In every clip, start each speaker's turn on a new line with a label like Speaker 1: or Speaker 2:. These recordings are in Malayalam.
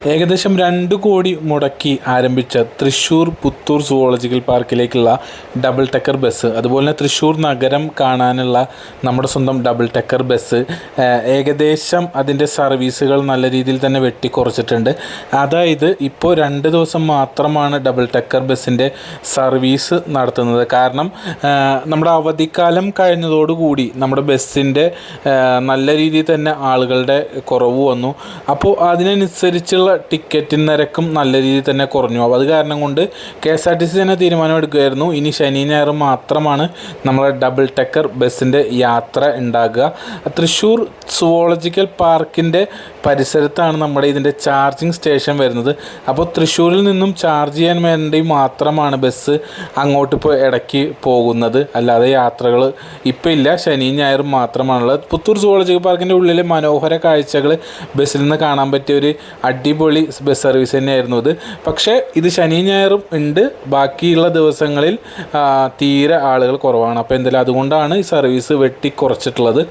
Speaker 1: ഏകദേശം 2 കോടി മുടക്കി ആരംഭിച്ച തൃശ്ശൂർ പുത്തൂർ സുവോളജിക്കൽ പാർക്കിലേക്കുള്ള ഡബിൾ ടെക്കർ ബസ്, അതുപോലെ തന്നെ തൃശ്ശൂർ നഗരം കാണാനുള്ള നമ്മുടെ സ്വന്തം ഡബിൾ ടെക്കർ ബസ് ഏകദേശം അതിൻ്റെ സർവീസുകൾ നല്ല രീതിയിൽ തന്നെ വെട്ടിക്കുറച്ചിട്ടുണ്ട്. അതായത് ഇപ്പോൾ 2 ദിവസം മാത്രമാണ് ഡബിൾ ടെക്കർ ബസ്സിൻ്റെ സർവീസ് നടത്തുന്നത്. കാരണം നമ്മുടെ അവധിക്കാലം കഴിഞ്ഞതോടുകൂടി നമ്മുടെ ബസ്സിൻ്റെ നല്ല രീതിയിൽ തന്നെ ആളുകളുടെ കുറവ് വന്നു. അപ്പോൾ അതിനനുസരിച്ചുള്ള ടിക്കറ്റിന് നിരക്കും നല്ല രീതിയിൽ തന്നെ കുറഞ്ഞു. അപ്പോൾ അത് കാരണം കൊണ്ട് KSRTC തന്നെ തീരുമാനമെടുക്കുകയായിരുന്നു, ഇനി ശനി ഞായർ മാത്രമാണ് നമ്മളെ ഡബിൾ ടെക്കർ ബസ്സിൻ്റെ യാത്ര ഉണ്ടാകുക. തൃശ്ശൂർ സുവോളജിക്കൽ പാർക്കിൻ്റെ പരിസരത്താണ് നമ്മുടെ ഇതിൻ്റെ ചാർജിങ് സ്റ്റേഷൻ വരുന്നത്. അപ്പോൾ തൃശ്ശൂരിൽ നിന്നും ചാർജ് ചെയ്യാൻ വേണ്ടി മാത്രമാണ് ബസ് അങ്ങോട്ട് ഇപ്പോൾ ഇടയ്ക്ക് പോകുന്നത്. അല്ലാതെ യാത്രകൾ ഇപ്പോൾ ഇല്ല, ശനി ഞായറും മാത്രമാണുള്ളത്. പുത്തൂർ സുവോളജിക്കൽ പാർക്കിൻ്റെ ഉള്ളിലെ മനോഹര കാഴ്ചകൾ ബസ്സിൽ നിന്ന് കാണാൻ പറ്റിയ ഒരു അടിപൊളി ബസ് സർവീസ് തന്നെയായിരുന്നു ഇത്. പക്ഷേ ഇത് ശനി ഞായറും ഉണ്ട്, ബാക്കിയുള്ള ദിവസങ്ങളിൽ തീരെ ആളുകൾ കുറവാണ്. അപ്പോൾ എന്തായാലും അതുകൊണ്ടാണ് ഈ സർവീസ് വെട്ടിക്കുറച്ചിട്ടുള്ളത്.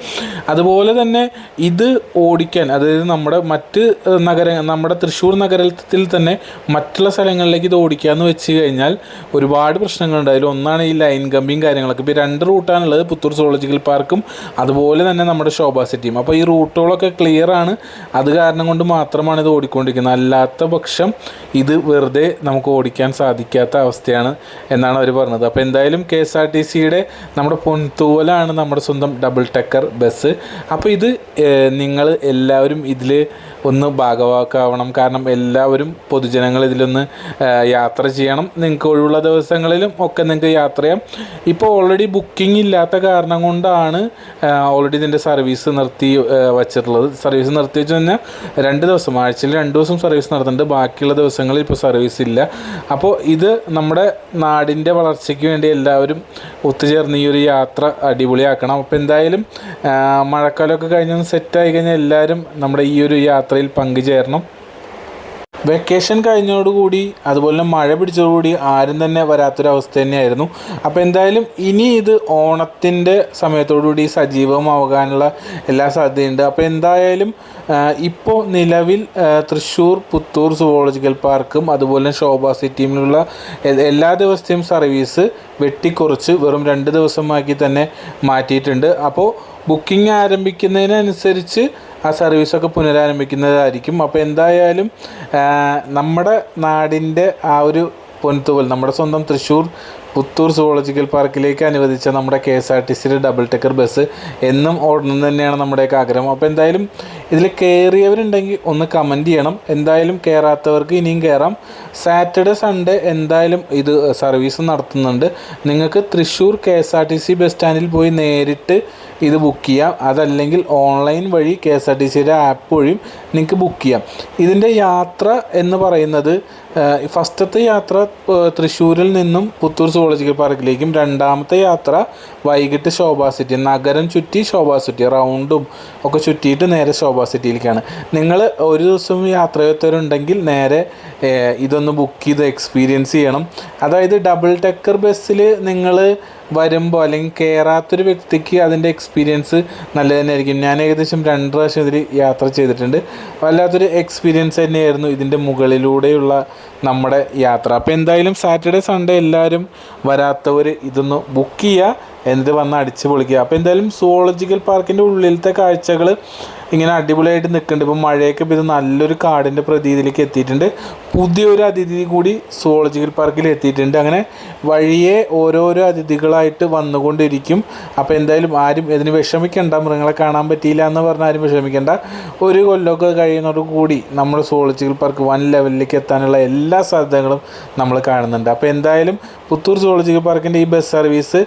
Speaker 1: അതുപോലെ തന്നെ ഇത് ഓടിക്കാൻ, അതായത് നമ്മുടെ തൃശ്ശൂർ നഗരത്തിൽ തന്നെ മറ്റുള്ള സ്ഥലങ്ങളിലേക്ക് ഇത് ഓടിക്കാമെന്ന് വെച്ച് കഴിഞ്ഞാൽ ഒരുപാട് പ്രശ്നങ്ങളുണ്ട്. അതിലൊന്നാണ് ഈ ലൈൻ കമ്പിയും കാര്യങ്ങളൊക്കെ. ഇപ്പോൾ 2 റൂട്ടാണുള്ളത്, പുത്തൂർ സുവോളജിക്കൽ പാർക്കും അതുപോലെ തന്നെ നമ്മുടെ ശോഭാ സിറ്റിയും. അപ്പോൾ ഈ റൂട്ടുകളൊക്കെ ക്ലിയർ ആണ്, അത് കാരണം കൊണ്ട് മാത്രമാണ് ഇത് ഓടിക്കൊണ്ടിരിക്കുന്നത്. അല്ലാത്ത പക്ഷം ഇത് വെറുതെ നമുക്ക് ഓടിക്കാൻ സാധിക്കാത്ത അവസ്ഥയാണ് എന്നാണ് അവർ പറഞ്ഞത്. അപ്പോൾ എന്തായാലും KSRTCയുടെ നമ്മുടെ പൊൻതൂവലാണ് നമ്മുടെ സ്വന്തം ഡബിൾ ടെക്കർ ബസ്. അപ്പോൾ ഇത് നിങ്ങൾ എല്ലാവരും ഇതിൽ ഒന്ന് ഭാഗവാക്കാവണം. കാരണം എല്ലാവരും പൊതുജനങ്ങൾ ഇതിലൊന്ന് യാത്ര ചെയ്യണം. നിങ്ങൾക്ക് ഒഴിവുള്ള ദിവസങ്ങളിലും ഒക്കെ നിങ്ങൾക്ക് യാത്ര ചെയ്യാം. ഇപ്പോൾ ഓൾറെഡി ബുക്കിംഗ് ഇല്ലാത്ത കാരണം കൊണ്ടാണ് ഓൾറെഡി ഇതിൻ്റെ സർവീസ് നിർത്തി വച്ചിട്ടുള്ളത്. സർവീസ് നിർത്തി വെച്ച് കഴിഞ്ഞാൽ 2 ദിവസം, ആഴ്ചയിൽ 2 ദിവസം സർവീസ് നടത്തുന്നുണ്ട്, ബാക്കിയുള്ള ദിവസങ്ങളിൽ ഇപ്പോൾ സർവീസ് ഇല്ല. അപ്പോൾ ഇത് നമ്മുടെ നാടിൻ്റെ വളർച്ചയ്ക്ക് വേണ്ടി എല്ലാവരും ഒത്തുചേർന്ന് ഈ ഒരു യാത്ര അടിപൊളിയാക്കണം. അപ്പോൾ എന്തായാലും മഴക്കാലമൊക്കെ കഴിഞ്ഞൊന്ന് സെറ്റായി കഴിഞ്ഞാൽ എല്ലാവരും നമ്മുടെ ഈ ഒരു യാത്രയിൽ പങ്കുചേരണം. വെക്കേഷൻ കഴിഞ്ഞതോടുകൂടി അതുപോലെ തന്നെ മഴ പിടിച്ചതോടുകൂടി ആരും തന്നെ വരാത്തൊരവസ്ഥ തന്നെയായിരുന്നു. അപ്പോൾ എന്തായാലും ഇനി ഇത് ഓണത്തിൻ്റെ സമയത്തോടുകൂടി സജീവമാകാനുള്ള എല്ലാ സാധ്യതയുണ്ട്. അപ്പോൾ എന്തായാലും ഇപ്പോൾ നിലവിൽ തൃശ്ശൂർ പുത്തൂർ സുവോളജിക്കൽ പാർക്കും അതുപോലെ തന്നെ ശോഭാ സിറ്റിയിലുള്ള എല്ലാ ദിവസത്തെയും സർവീസ് വെട്ടിക്കുറച്ച് വെറും 2 ദിവസമാക്കി തന്നെ മാറ്റിയിട്ടുണ്ട്. അപ്പോൾ ബുക്കിംഗ് ആരംഭിക്കുന്നതിനനുസരിച്ച് ആ സർവീസൊക്കെ പുനരാരംഭിക്കുന്നതായിരിക്കും. അപ്പോൾ എന്തായാലും നമ്മുടെ നാടിൻ്റെ ആ ഒരു പൊൻതൂവൽ, നമ്മുടെ സ്വന്തം തൃശ്ശൂർ പുത്തൂർ സുവോളജിക്കൽ പാർക്കിലേക്ക് അനുവദിച്ച നമ്മുടെ KSRTCയുടെ ഡബിൾ ടെക്കർ ബസ് എന്നും ഓടണം തന്നെയാണ് നമ്മുടെയൊക്കെ ആഗ്രഹം. അപ്പോൾ എന്തായാലും ഇതിൽ കയറിയവരുണ്ടെങ്കിൽ ഒന്ന് കമൻറ്റ് ചെയ്യണം. എന്തായാലും കയറാത്തവർക്ക് ഇനിയും കയറാം. സാറ്റർഡേ സൺഡേ എന്തായാലും ഇത് സർവീസ് നടത്തുന്നുണ്ട്. നിങ്ങൾക്ക് തൃശ്ശൂർ KSRTC ബസ് സ്റ്റാൻഡിൽ പോയി നേരിട്ട് ഇത് ബുക്ക് ചെയ്യാം, അതല്ലെങ്കിൽ ഓൺലൈൻ വഴി KSRTCയുടെ ആപ്പ് വഴിയും നിങ്ങൾക്ക് ബുക്ക് ചെയ്യാം. ഇതിൻ്റെ യാത്ര എന്ന് പറയുന്നത് ഫസ്റ്റത്തെ യാത്ര തൃശ്ശൂരിൽ നിന്നും പുത്തൂർ സുവോളജിക്കൽ പാർക്കിലേക്കും, രണ്ടാമത്തെ യാത്ര വൈകിട്ട് ശോഭാ സിറ്റി, നഗരം ചുറ്റി ശോഭാ സിറ്റി റൗണ്ടും ഒക്കെ ചുറ്റിയിട്ട് നേരെ ശോഭാ സിറ്റിയിലേക്കാണ്. നിങ്ങൾ ഒരു ദിവസം യാത്ര ചെയ്തവരുണ്ടെങ്കിൽ നേരെ ഇതൊന്ന് ബുക്ക് ചെയ്ത് എക്സ്പീരിയൻസ് ചെയ്യണം. അതായത് ഡബിൾ ടെക്കർ ബസ്സിൽ നിങ്ങൾ വരുമ്പോൾ അല്ലെങ്കിൽ കയറാത്തൊരു വ്യക്തിക്ക് അതിൻ്റെ എക്സ്പീരിയൻസ് നല്ലത് തന്നെയായിരിക്കും. ഞാൻ ഏകദേശം 2 പ്രാവശ്യം ഇതിൽ യാത്ര ചെയ്തിട്ടുണ്ട്. വല്ലാത്തൊരു എക്സ്പീരിയൻസ് തന്നെയായിരുന്നു ഇതിൻ്റെ മുകളിലൂടെയുള്ള നമ്മുടെ യാത്ര. അപ്പോൾ എന്തായാലും സാറ്റർഡേ സൺഡേ എല്ലാവരും വരാത്തവർ ഇതൊന്ന് ബുക്ക് ചെയ്യുക, എന്നിട്ട് വന്ന് അടിച്ച് പൊളിക്കുക. അപ്പോൾ എന്തായാലും സുവോളജിക്കൽ പാർക്കിൻ്റെ ഉള്ളിലത്തെ കാഴ്ചകൾ ഇങ്ങനെ അടിപൊളിയായിട്ട് നിൽക്കുന്നുണ്ട്. ഇപ്പോൾ മഴയൊക്കെ ഇത് നല്ലൊരു കാടിൻ്റെ പ്രതീതിയിലേക്ക് എത്തിയിട്ടുണ്ട്. പുതിയൊരു അതിഥി കൂടി സുവോളജിക്കൽ പാർക്കിൽ എത്തിയിട്ടുണ്ട്. അങ്ങനെ വഴിയെ ഓരോരോ അതിഥികളായിട്ട് വന്നുകൊണ്ടിരിക്കും. അപ്പോൾ എന്തായാലും ആരും ഇതിന് വിഷമിക്കേണ്ട, മൃഗങ്ങളെ കാണാൻ പറ്റിയില്ല എന്ന് പറഞ്ഞാൽ ആരും വിഷമിക്കേണ്ട. ഒരു കൊല്ലമൊക്കെ കഴിയുന്നതോടുകൂടി നമ്മുടെ സുവോളജിക്കൽ പാർക്ക് വൻ ലെവലിലേക്ക് എത്താനുള്ള എല്ലാ സാധ്യതകളും നമ്മൾ കാണുന്നുണ്ട്. അപ്പോൾ എന്തായാലും പുത്തൂർ സുവോളജിക്കൽ പാർക്കിൻ്റെ ഈ ബസ് സർവീസ്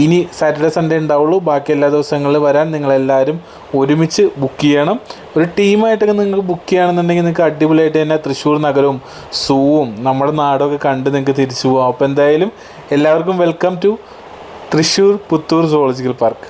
Speaker 1: ഇനി സാറ്റർഡേ സൺഡേ ഉണ്ടാവുള്ളൂ. ബാക്കി എല്ലാ ദിവസങ്ങളിലും വരാൻ നിങ്ങളെല്ലാവരും ഒരുമിച്ച് ബുക്ക് ചെയ്യണം. ഒരു ടീമായിട്ടൊക്കെ നിങ്ങൾക്ക് ബുക്ക് ചെയ്യുകയാണെന്നുണ്ടെങ്കിൽ നിങ്ങൾക്ക് അടിപൊളിയായിട്ട് തന്നെ തൃശ്ശൂർ നഗരവും സൂവും നമ്മുടെ നാടൊക്കെ കണ്ട് നിങ്ങൾക്ക് തിരിച്ചു പോകാം. അപ്പോൾ എന്തായാലും എല്ലാവർക്കും welcome to Thrissur Puthur zoological park.